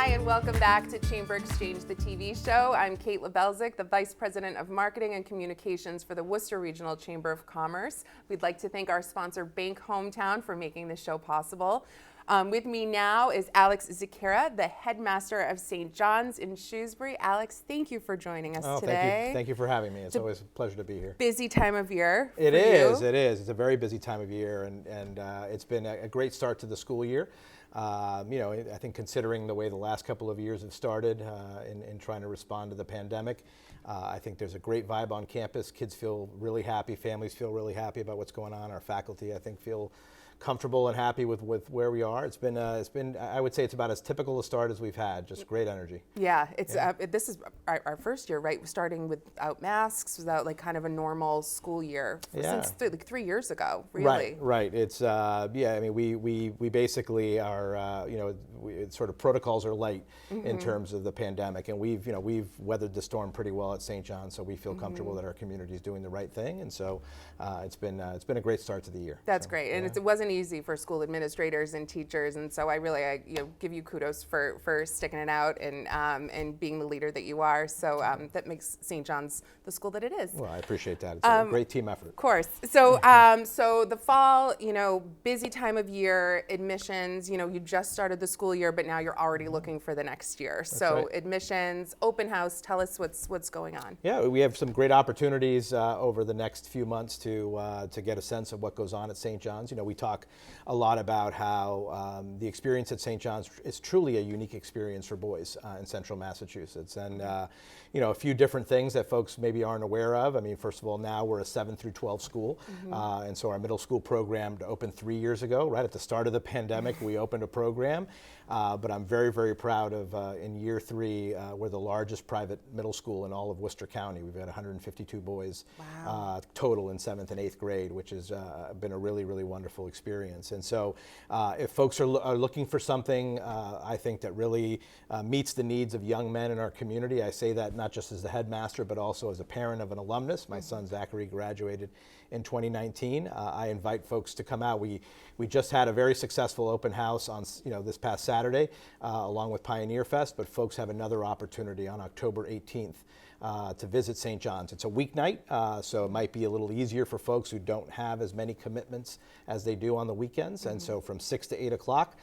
Hi, and welcome back to Chamber Exchange, the TV show. I'm Kate Lebelzik, the Vice President of Marketing and Communications for the Worcester Regional Chamber of Commerce. We'd like to thank our sponsor, Bank Hometown, for making this show possible. With me now is Alex Zequeira, the Headmaster of St. John's in Shrewsbury. Alex, thank you for joining us today. Thank you for having me. It's always a pleasure to be here. Busy time of year. It is. It's a very busy time of year, and it's been a great start to the school year. I think considering the way the last couple of years have started in trying to respond to the pandemic, I think there's a great vibe on campus. Kids feel really happy. Families feel really happy about what's going on. Our faculty, I think, feel comfortable and happy with where we are. It's been I would say it's about as typical a start as we've had. Just great energy. Yeah, this is our first year, right? Starting without masks, without like kind of a normal school year since like 3 years ago. Really. Right. It's I mean we basically are sort of protocols are light in terms of the pandemic, and we've weathered the storm pretty well at St. John's, so we feel comfortable that our community is doing the right thing, and so it's been a great start to the year. That's great, and it wasn't easy for school administrators and teachers, and so I give you kudos for sticking it out and being the leader that you are. So that makes St. John's the school that it is. Well, I appreciate that. It's a great team effort. Of course. So so the fall, busy time of year, admissions. You just started the school year, but now you're already looking for the next year. That's so right. Admissions, open house. Tell us what's going on. Yeah, we have some great opportunities over the next few months to get a sense of what goes on at St. John's. We talk a lot about how the experience at St. John's is truly a unique experience for boys in central Massachusetts, and a few different things that folks maybe aren't aware of. I mean, first of all, now we're a 7 through 12 school, and so our middle school program opened 3 years ago. Right at the start of the pandemic, we opened a program, but I'm very, very proud of in year 3, we're the largest private middle school in all of Worcester County. We've had 152 boys total in 7th and 8th grade, which has been a really, really wonderful experience. And so if folks are looking for something, I think that really meets the needs of young men in our community, I say that not just as the headmaster, but also as a parent of an alumnus. My son Zachary graduated in 2019. I invite folks to come out. We just had a very successful open house on this past Saturday, along with Pioneer Fest, but folks have another opportunity on October 18th to visit St. John's. It's a weeknight, so it might be a little easier for folks who don't have as many commitments as they do on the weekends. And so from 6 to 8 o'clock,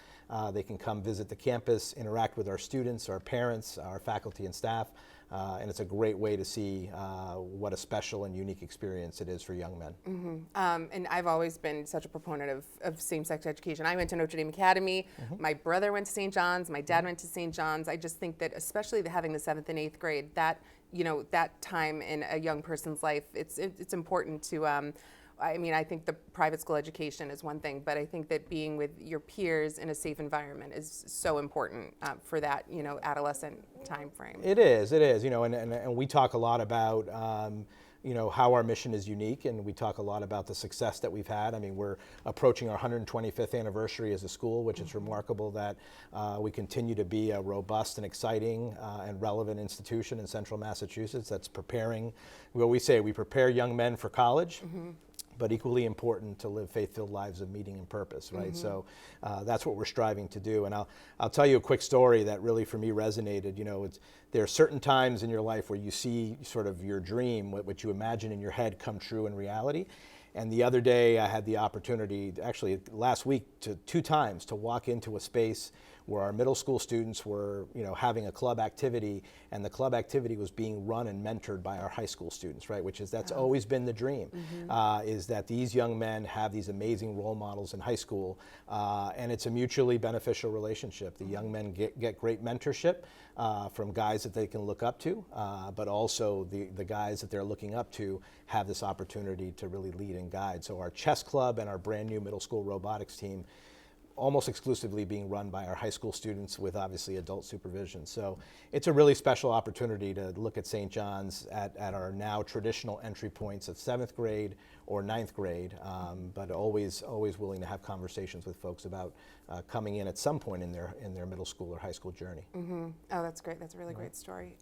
they can come visit the campus, interact with our students, our parents, our faculty and staff, and it's a great way to see what a special and unique experience it is for young men. And I've always been such a proponent of same-sex education. I went to Notre Dame Academy. My brother went to St. John's. My dad went to St. John's. I just think that, especially having the 7th and 8th grade, that that time in a young person's life, it's important to. I think the private school education is one thing, but I think that being with your peers in a safe environment is so important for that, adolescent time frame. It is, and we talk a lot about, how our mission is unique, and we talk a lot about the success that we've had. I mean, we're approaching our 125th anniversary as a school, which is remarkable that we continue to be a robust and exciting and relevant institution in central Massachusetts that's preparing, we say we prepare young men for college, but equally important to live faith-filled lives of meaning and purpose, right? So that's what we're striving to do. And I'll tell you a quick story that really for me resonated. There are certain times in your life where you see sort of your dream, what you imagine in your head, come true in reality. And the other day I had the opportunity, actually last week, 2 times to walk into a space where our middle school students were, having a club activity, and the club activity was being run and mentored by our high school students, right? That's always been the dream, is that these young men have these amazing role models in high school, and it's a mutually beneficial relationship. The young men get great mentorship from guys that they can look up to, but also the guys that they're looking up to have this opportunity to really lead and guide. So our chess club and our brand new middle school robotics team almost exclusively being run by our high school students with obviously adult supervision. So it's a really special opportunity to look at St. John's at our now traditional entry points of 7th grade or 9th grade, but always willing to have conversations with folks about coming in at some point in their middle school or high school journey. Oh, that's great. That's a really great story.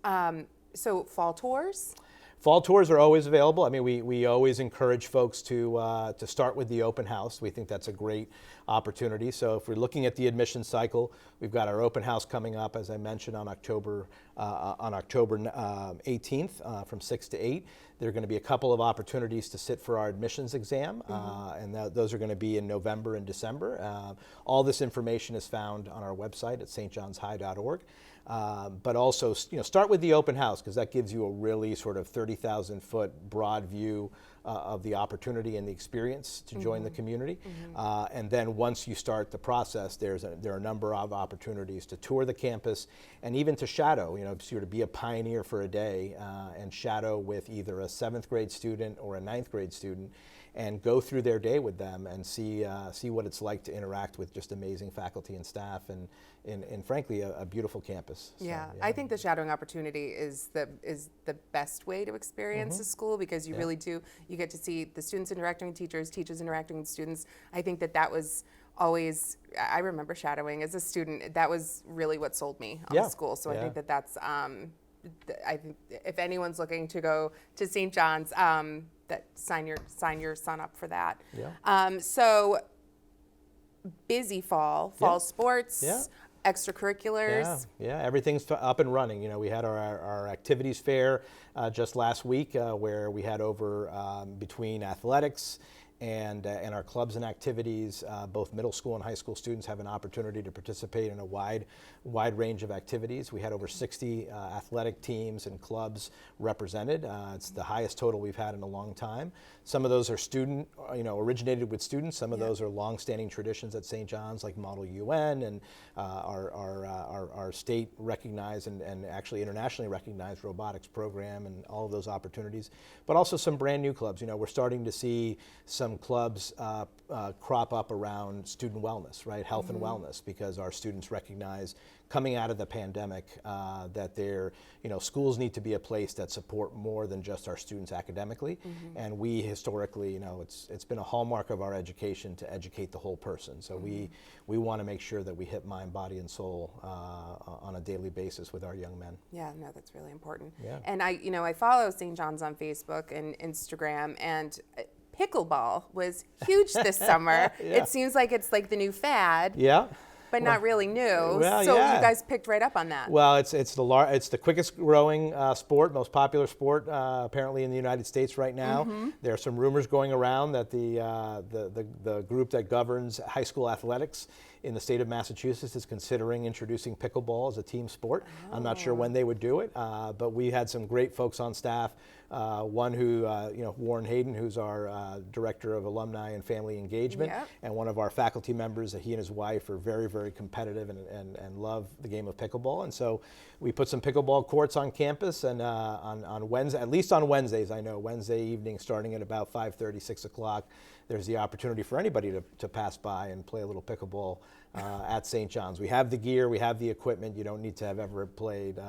So fall tours? Fall tours are always available. I mean, we always encourage folks to start with the open house. We think that's a great opportunity. So if we're looking at the admission cycle, we've got our open house coming up, as I mentioned, on October 18th from 6 to 8. There are going to be a couple of opportunities to sit for our admissions exam, and those are going to be in November and December. All this information is found on our website at stjohnshigh.org. But also, start with the open house, because that gives you a really sort of 30,000-foot broad view of the opportunity and the experience to join the community. And then once you start the process, there are a number of opportunities to tour the campus and even to shadow, sort of be a pioneer for a day and shadow with either a 7th grade student or a 9th grade student, and go through their day with them and see what it's like to interact with just amazing faculty and staff, and frankly a beautiful campus. Yeah, I think the shadowing opportunity is the best way to experience the school, because you really do, you get to see the students interacting with teachers, teachers interacting with students. I think that was always, I remember shadowing as a student, that was really what sold me on the school. So I think that's, I think if anyone's looking to go to St. John's, that sign your son up for that. So busy fall sports, extracurriculars. Yeah, everything's up and running. We had our activities fair just last week, where we had over between athletics and our clubs and activities, both middle school and high school students have an opportunity to participate in a wide range of activities. We had over 60 athletic teams and clubs represented. It's the highest total we've had in a long time. Some of those are originated with students. Some of those are long-standing traditions at St. John's, like Model UN and our state recognized and actually internationally recognized robotics program, and all of those opportunities. But also some brand new clubs. We're starting to see some clubs crop up around student wellness, right? Health and wellness, because our students recognize coming out of the pandemic that schools need to be a place that support more than just our students academically. And we historically, it's been a hallmark of our education to educate the whole person. So we want to make sure that we hit mind, body, and soul on a daily basis with our young men. Yeah, no, that's really important. Yeah. And I follow St. John's on Facebook and Instagram, and pickleball was huge this summer. It seems like it's like the new fad. Yeah. But not really new. Well, so yeah. you guys picked right up on that. Well, it's the quickest growing sport, most popular sport apparently in the United States right now. There are some rumors going around that the group that governs high school athletics in the state of Massachusetts is considering introducing pickleball as a team sport. I'm not sure when they would do it, but we had some great folks on staff. One who, Warren Hayden, who's our Director of Alumni and Family Engagement, and one of our faculty members, he and his wife are very, very competitive and love the game of pickleball. And so we put some pickleball courts on campus, and on Wednesday, at least on Wednesdays, I know, Wednesday evening starting at about 5:30, 6 o'clock, there's the opportunity for anybody to pass by and play a little pickleball at St. John's. We have the gear, we have the equipment. You don't need to have ever played,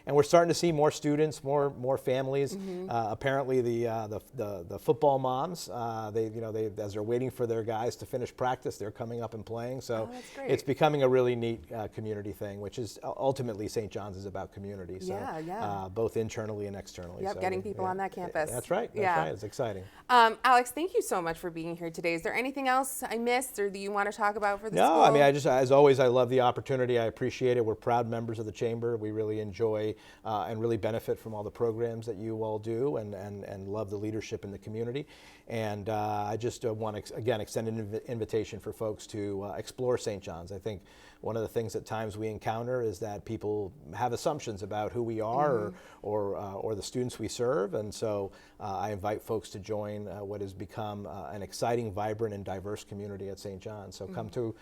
and we're starting to see more students, more families. Apparently, the football moms, they as they're waiting for their guys to finish practice, they're coming up and playing. So it's becoming a really neat community thing, which is ultimately St. John's is about community. So both internally and externally. Yep, so getting people on that campus. That's right. That's right. It's exciting. Alex, thank you so much for being here today. Is there anything else I missed or that you want to talk about for the school? No, I mean, as always, I love the opportunity. I appreciate it. We're proud members of the Chamber. We really enjoy and really benefit from all the programs that you all do, and love the leadership in the community. And I just want to, again, extend an invitation for folks to explore St. John's. I think one of the things at times we encounter is that people have assumptions about who we are or the students we serve. And so I invite folks to join what has become an exciting, vibrant, and diverse community at St. John's. So come to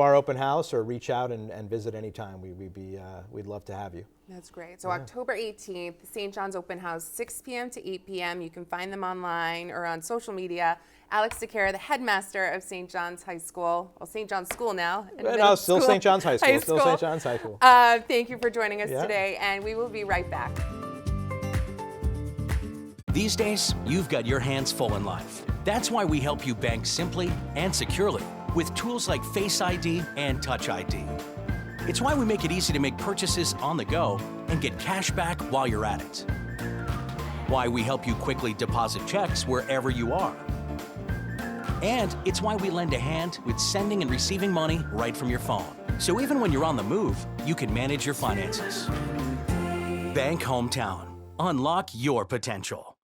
our open house or reach out and visit anytime. We'd love to have you. That's great. So October 18th, St. John's Open House, 6 p.m. to 8 p.m. You can find them online or on social media. Alex Zequeira, the headmaster of St. John's High School. Well, St. John's School now. No, still St. John's High School. Still St. John's High School. Thank you for joining us today, and we will be right back. These days, you've got your hands full in life. That's why we help you bank simply and securely with tools like Face ID and Touch ID. It's why we make it easy to make purchases on the go and get cash back while you're at it. why we help you quickly deposit checks wherever you are. And it's why we lend a hand with sending and receiving money right from your phone. So even when you're on the move, you can manage your finances. Bank Hometown. Unlock your potential.